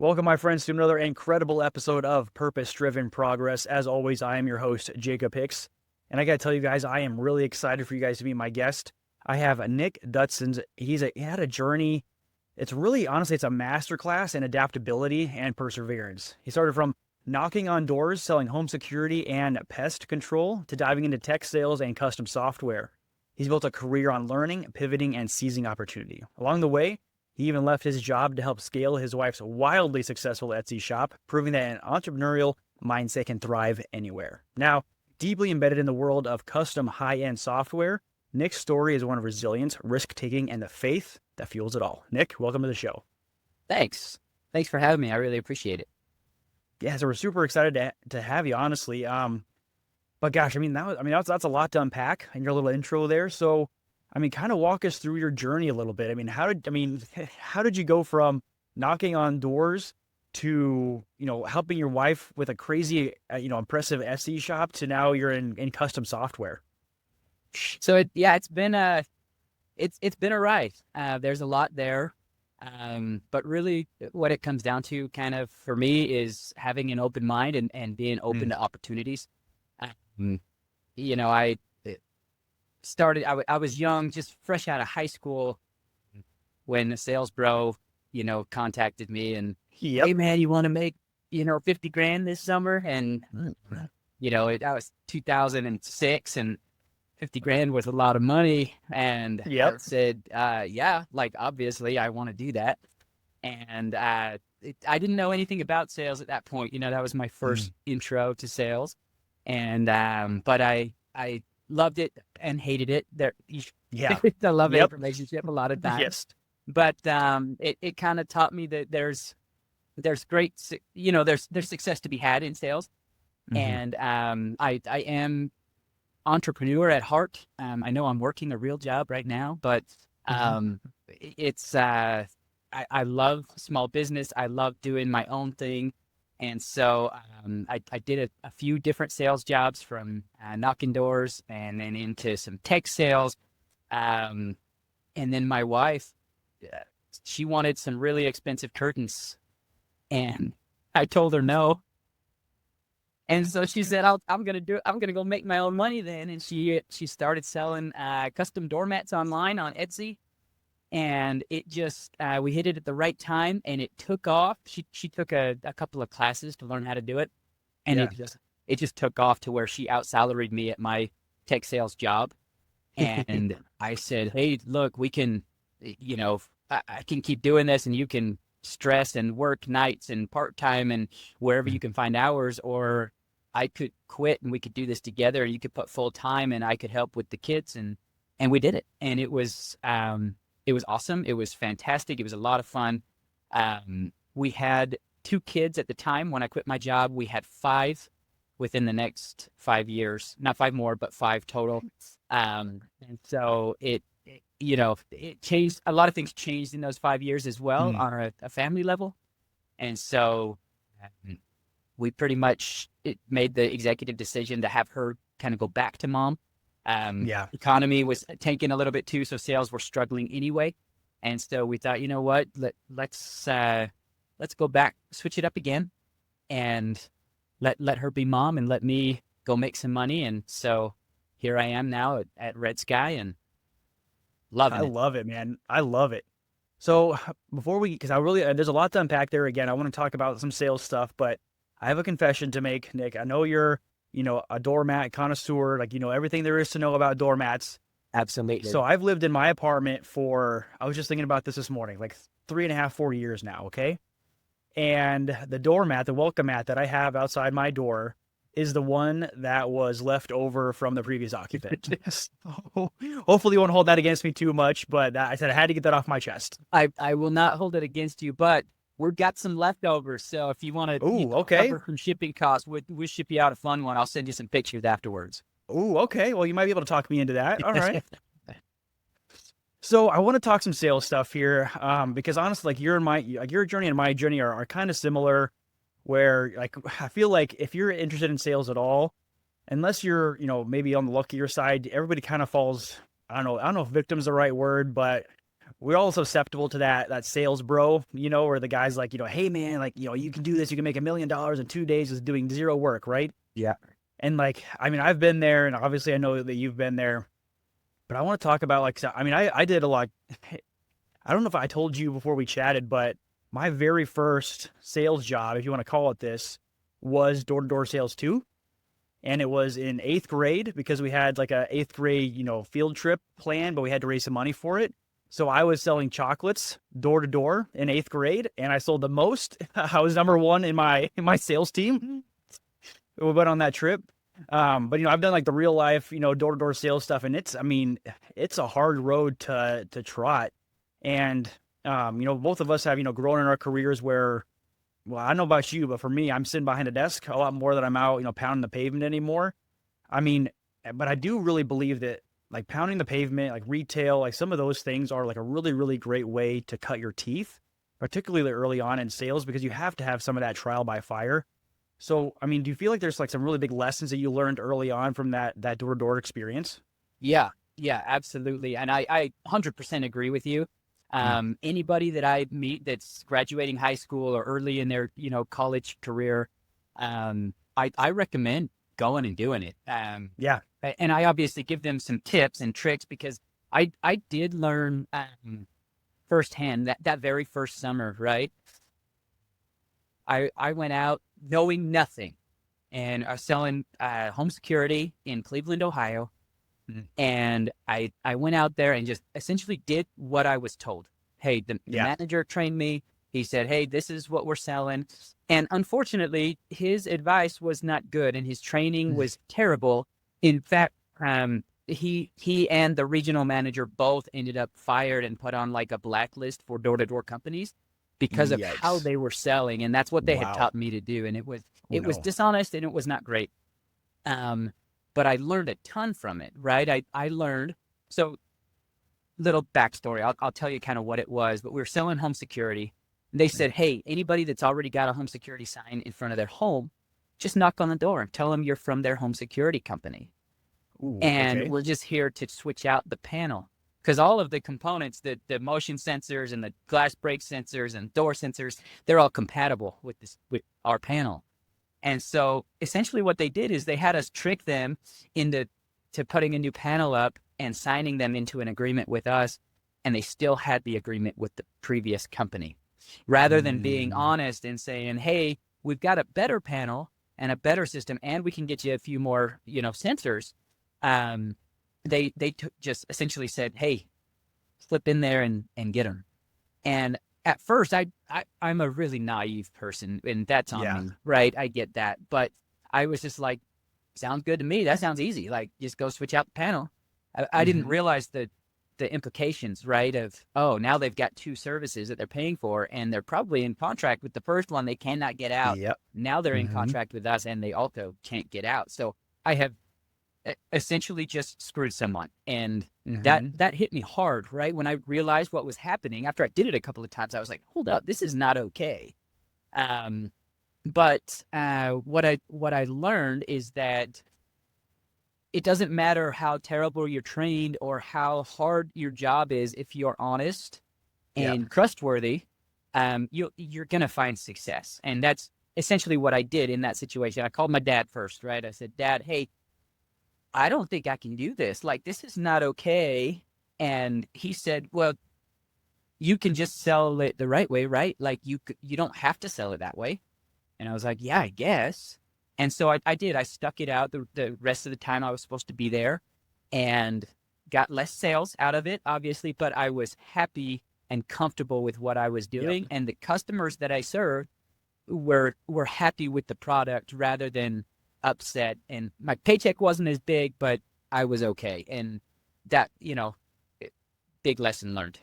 Welcome, my friends, to another incredible episode of Purpose Driven Progress. As always, I am your host, Jacob Hicks. And I got to tell you guys, I am really excited for you guys to be my guest. I have Nick Dutson. He had a journey. It's really, honestly, it's a masterclass in adaptability and perseverance. He started from knocking on doors, selling home security and pest control, to diving into tech sales and custom software. He's built a career on learning, pivoting, and seizing opportunity. Along the way, he even left his job to help scale his wife's wildly successful Etsy shop, proving that an entrepreneurial mindset can thrive anywhere. Now, deeply embedded in the world of custom high-end software, Nick's story is one of resilience, risk-taking, and the faith that fuels it all. Nick, welcome to the show. Thanks. Thanks for having me. I really appreciate it. Yeah, so we're super excited to have you, honestly. But gosh, that's a lot to unpack in your little intro there. So, kind of walk us through your journey a little bit. How did you go from knocking on doors to, helping your wife with a crazy, impressive Etsy shop to now you're in custom software? It's been it's been a ride. There's a lot there. But really what it comes down to kind of for me is having an open mind and being open to opportunities. Um, I started, I was young, just fresh out of high school when the sales bro, contacted me and, Yep. hey man, you want to make, 50 grand this summer? And, that was 2006 and 50 grand was a lot of money. And I Yep. said, yeah, like, obviously I want to do that. And, I didn't know anything about sales at that point. That was my first intro to sales. And, but I loved it and hated it. Yeah. It's a love-hate Yep. relationship a lot of times. Yes. But it kind of taught me that there's success to be had in sales. And I am entrepreneur at heart. I know I'm working a real job right now, but it's I love small business. I love doing my own thing. And so I did a few different sales jobs from knocking doors and then into some tech sales. And then my wife, she wanted some really expensive curtains. And I told her no. And so she said, I'm going to go make my own money then. And she started selling custom doormats online on Etsy. And it just, we hit it at the right time and it took off. She took a couple of classes to learn how to do it. And it just took off to where she out-salaried me at my tech sales job. And I said, hey, look, we can, I can keep doing this and you can stress and work nights and part-time and wherever you can find hours, or I could quit and we could do this together and you could put full-time and I could help with the kids. And we did it. And it was awesome. It was fantastic. It was a lot of fun. We had 2 kids at the time when I quit my job. We had 5 within the next 5 years, not 5 more, but 5 total. And so it changed. A lot of things changed in those 5 years as well on a family level. And so we pretty much made the executive decision to have her kind of go back to mom. Economy was tanking a little bit too, so sales were struggling anyway. And so we thought, you know what, let's go back, switch it up again, and let her be mom and let me go make some money. And so here I am now at Red Sky and loving it. I love it, man. I love it. So because there's a lot to unpack there. Again, I want to talk about some sales stuff, but I have a confession to make, Nick. I know you're, a doormat connoisseur, everything there is to know about doormats. Absolutely. So I've lived in my apartment I was just thinking about this morning, like 3.5, 4 years now. Okay. And the doormat, the welcome mat that I have outside my door is the one that was left over from the previous occupant. Hopefully you won't hold that against me too much, but I said I had to get that off my chest. I will not hold it against you, but we've got some leftovers. So if you want to cover some shipping costs, we'll ship you out a fun one. I'll send you some pictures afterwards. Ooh, okay. Well, you might be able to talk me into that. All right. So I want to talk some sales stuff here, because honestly, your journey and my journey are kind of similar. Where I feel like if you're interested in sales at all, unless you're maybe on the luckier side, everybody kind of falls. I don't know if victim's the right word, but we're all susceptible to that sales bro, where the guy's like, hey man, like, you can do this. You can make $1 million in 2 days just doing zero work, right? Yeah. And like, I mean, I've been there, and obviously I know that you've been there, but I want to talk about like, I mean, I did a lot. I don't know if I told you before we chatted, but my very first sales job, if you want to call it this, was door-to-door sales too. And it was in 8th grade because we had like a 8th grade, field trip plan, but we had to raise some money for it. So I was selling chocolates door to door in 8th grade, and I sold the most. I was number one in my sales team. We went on that trip. But I've done like the real life, door to door sales stuff, and I mean, it's a hard road to trot. And both of us have, grown in our careers where, well, I don't know about you, but for me, I'm sitting behind a desk a lot more than I'm out, pounding the pavement anymore. I mean, but I do really believe that like pounding the pavement, like retail, like some of those things are like a really, really great way to cut your teeth, particularly early on in sales, because you have to have some of that trial by fire. So, I mean, do you feel like there's like some really big lessons that you learned early on from that door-to-door experience? Yeah, yeah, absolutely. And I 100% agree with you. Anybody that I meet that's graduating high school or early in their, college career, I recommend going and doing it. Yeah. And I obviously give them some tips and tricks because I did learn firsthand that very first summer, right? I went out knowing nothing, and I was selling home security in Cleveland, Ohio. And I went out there and just essentially did what I was told. Hey, the manager trained me. He said, hey, this is what we're selling. And unfortunately, his advice was not good, and his training was terrible. In fact, he and the regional manager both ended up fired and put on like a blacklist for door-to-door companies because of how they were selling. And that's what they had taught me to do. And it was dishonest, and it was not great. But I learned a ton from it, right? I learned, so little backstory, I'll tell you kind of what it was, but we were selling home security. And they said, hey, anybody that's already got a home security sign in front of their home, just knock on the door and tell them you're from their home security company. And we're just here to switch out the panel. Because all of the components, the motion sensors and the glass break sensors and door sensors, they're all compatible with our panel. And so essentially what they did is they had us trick them into putting a new panel up and signing them into an agreement with us, and they still had the agreement with the previous company. Rather than being honest and saying, hey, we've got a better panel and a better system, and we can get you a few more, sensors, they just essentially said, hey, slip in there and get them. And at first, I'm a really naive person, and that's on me, right? I get that. But I was just like, sounds good to me. That sounds easy. Like, just go switch out the panel. I didn't realize the implications, right? Of, oh, now they've got two services that they're paying for, and they're probably in contract with the first one. They cannot get out. Now they're in contract with us, and they also can't get out. So I have essentially just screwed someone. And that hit me hard, right? When I realized what was happening after I did it a couple of times, I was like, hold up, this is not okay. But what I learned is that it doesn't matter how terrible you're trained or how hard your job is. If you're honest and trustworthy, you're going to find success. And that's essentially what I did in that situation. I called my dad first, right? I said, Dad, hey, I don't think I can do this. Like, this is not okay. And he said, well, you can just sell it the right way, right? Like, you don't have to sell it that way. And I was like, yeah, I guess. And so I did. I stuck it out the rest of the time I was supposed to be there, and got less sales out of it, obviously, but I was happy and comfortable with what I was doing. And the customers that I served were happy with the product rather than upset. And my paycheck wasn't as big, but I was okay. And that, big lesson learned.